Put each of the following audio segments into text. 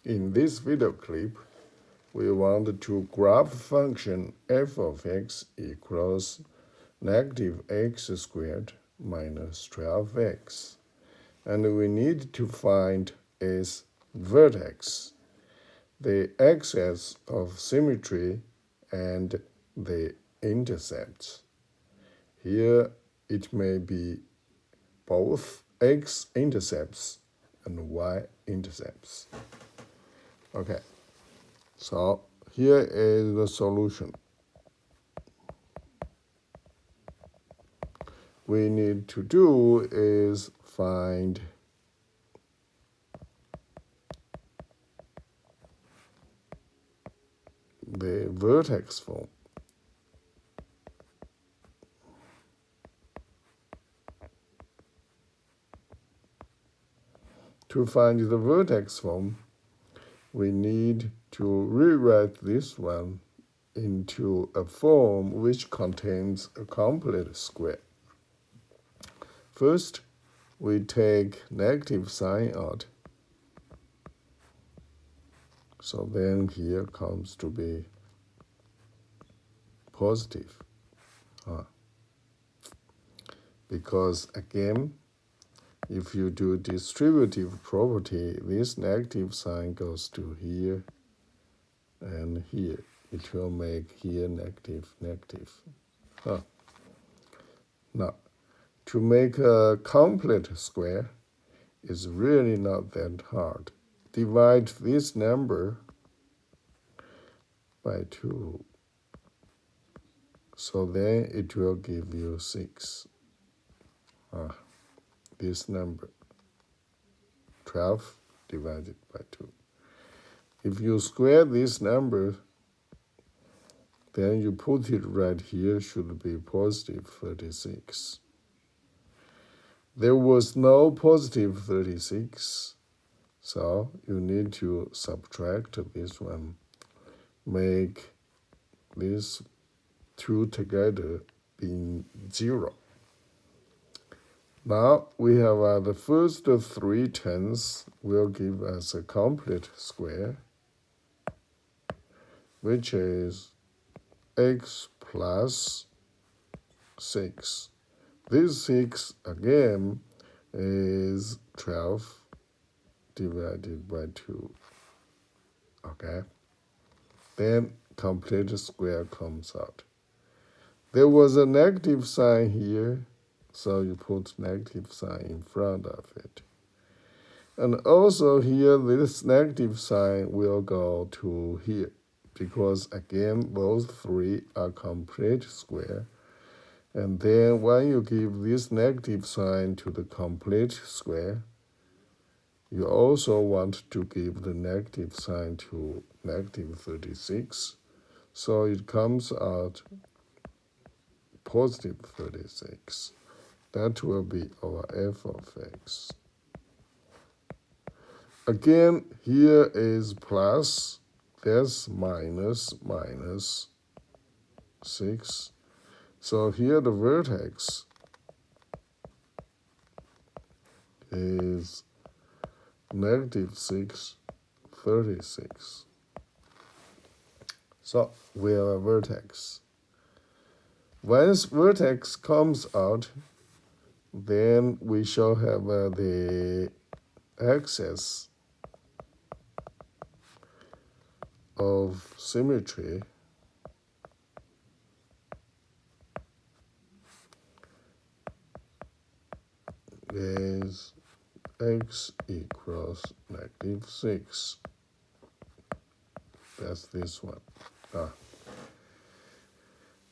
In this video clip, we want to graph function f of x equals negative x squared minus 12x. And we need to find its vertex, the axis of symmetry, and the intercepts. Here it may be both x-intercepts and y-intercepts. Okay, so here is the solution. We need to do is find the vertex form. To find the vertex form, we need to rewrite this one into a form which contains a complete square. First, we take negative sign out. So then here comes to be positive. Because again, if you do distributive property, this negative sign goes to here and here. It will make here negative, negative. Now, to make a complete square is really not that hard. Divide this number by 2. So then it will give you 6. This number, 12 divided by 2. If you square this number, then you put it right here, should be positive 36. There was no positive 36, so you need to subtract this one. Make these two together being 0. Now we have the first 3 terms will give us a complete square, which is x plus 6. This 6 again is 12 divided by 2. Okay? Then complete square comes out. There was a negative sign here, so you put negative sign in front of it. And also here, this negative sign will go to here, because again, those 3 are complete square. And then when you give this negative sign to the complete square, you also want to give the negative sign to negative 36. So it comes out positive 36. That will be our f of x. Again, here is plus, there's minus 6. So here the vertex is negative 6, 36. So we have a vertex. Once vertex comes out, then we shall have the axis of symmetry is x equals negative 6. That's this one.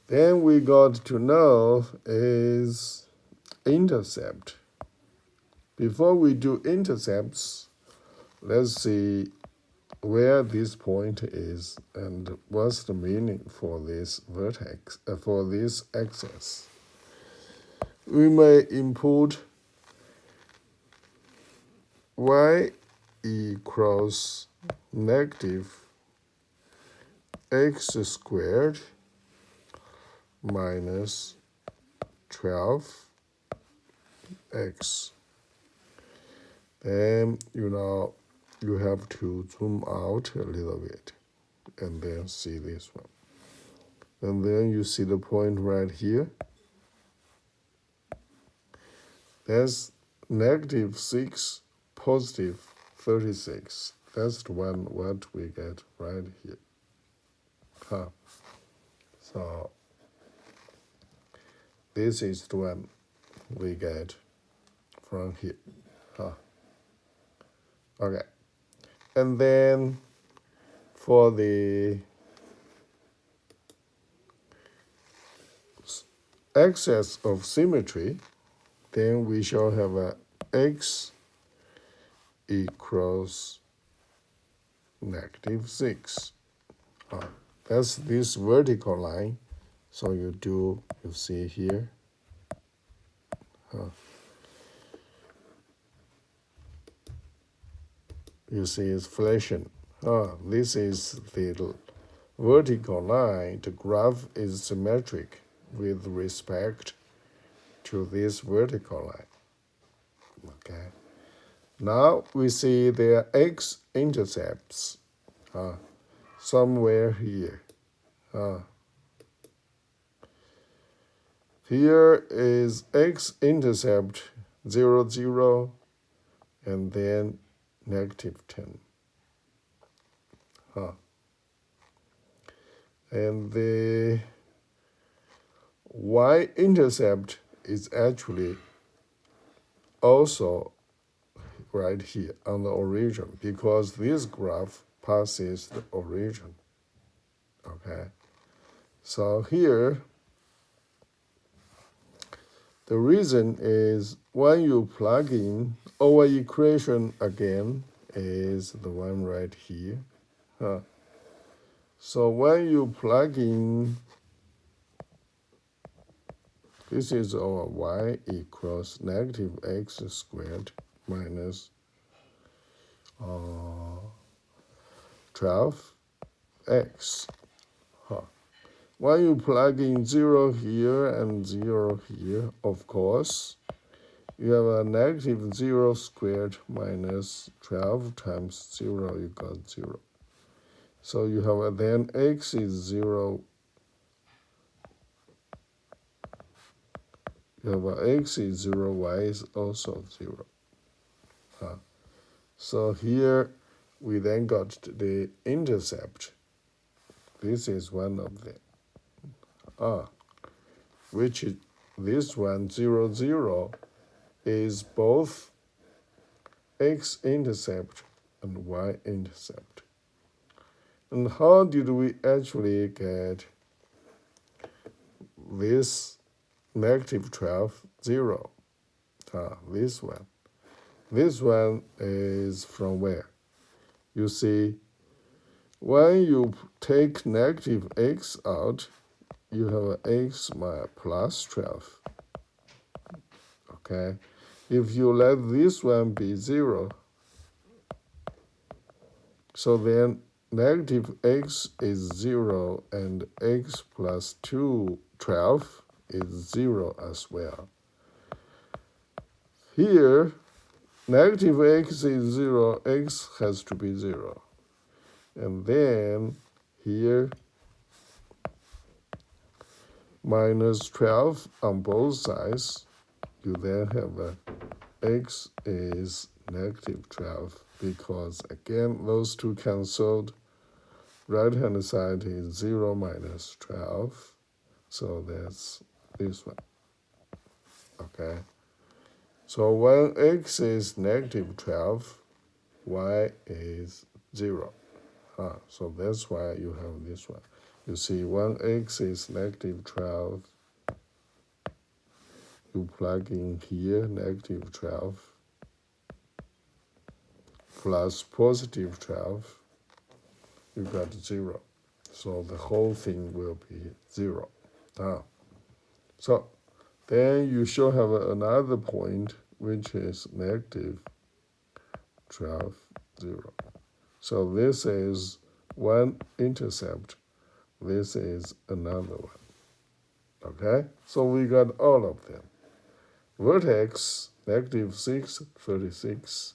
Then we got to know is intercept. Before we do intercepts, let's see where this point is and what's the meaning for this vertex, for this axis. We may input y equals negative x squared minus 12x. Then, you have to zoom out a little bit and then see this one. And then you see the point right here. That's -6, +36. That's the one what we get right here. So this is the one we get from here. Okay. And then for the axis of symmetry, then we shall have a x equals -6. That's this vertical line. So you see here. You see it's flashing. This is the vertical line. The graph is symmetric with respect to this vertical line. Okay. Now we see there are x-intercepts somewhere here. Here is x-intercept 0, 0, and then -10. And the y-intercept is actually also right here on the origin because this graph passes the origin. Okay, so here the reason is when you plug in our equation again is the one right here. So when you plug in, this is our y equals -x² minus 12x. When you plug in 0 here and 0 here, of course, you have a -0² minus 12 times 0, you got 0. So you have then x is 0. You have x is 0, y is also 0. So here we then got the intercept. This is one of them. Which is this one, 0, 0, is both x-intercept and y-intercept. And how did we actually get this -12, 0? This one. This one is from where? You see, when you take -x out, you have x plus 12. Okay? If you let this one be 0, so then -x is 0 and x plus 2, 12 is 0 as well. Here, -x is 0, x has to be 0. And then here, -12 on both sides, you then have x is -12 because, again, those two canceled. Right-hand side is 0 minus 12, so that's this one. Okay. So when x is -12, y is 0. So that's why you have this one. You see, when x is -12, you plug in here -12 plus +12, you got 0. So the whole thing will be 0. So then you should have another point, which is -12, 0. So this is one intercept. This is another one. Okay? So we got all of them. Vertex, -6, 36.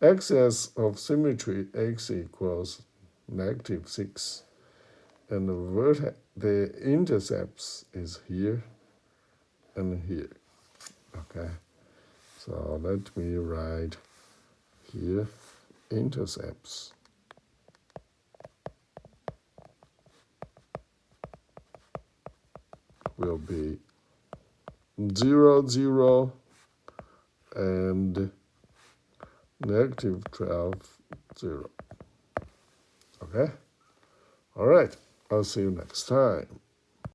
Axis of symmetry x equals -6. And the intercepts is here and here. Okay, so let me write here intercepts will be 0, 0, and -12, 0. Okay? All right. I'll see you next time.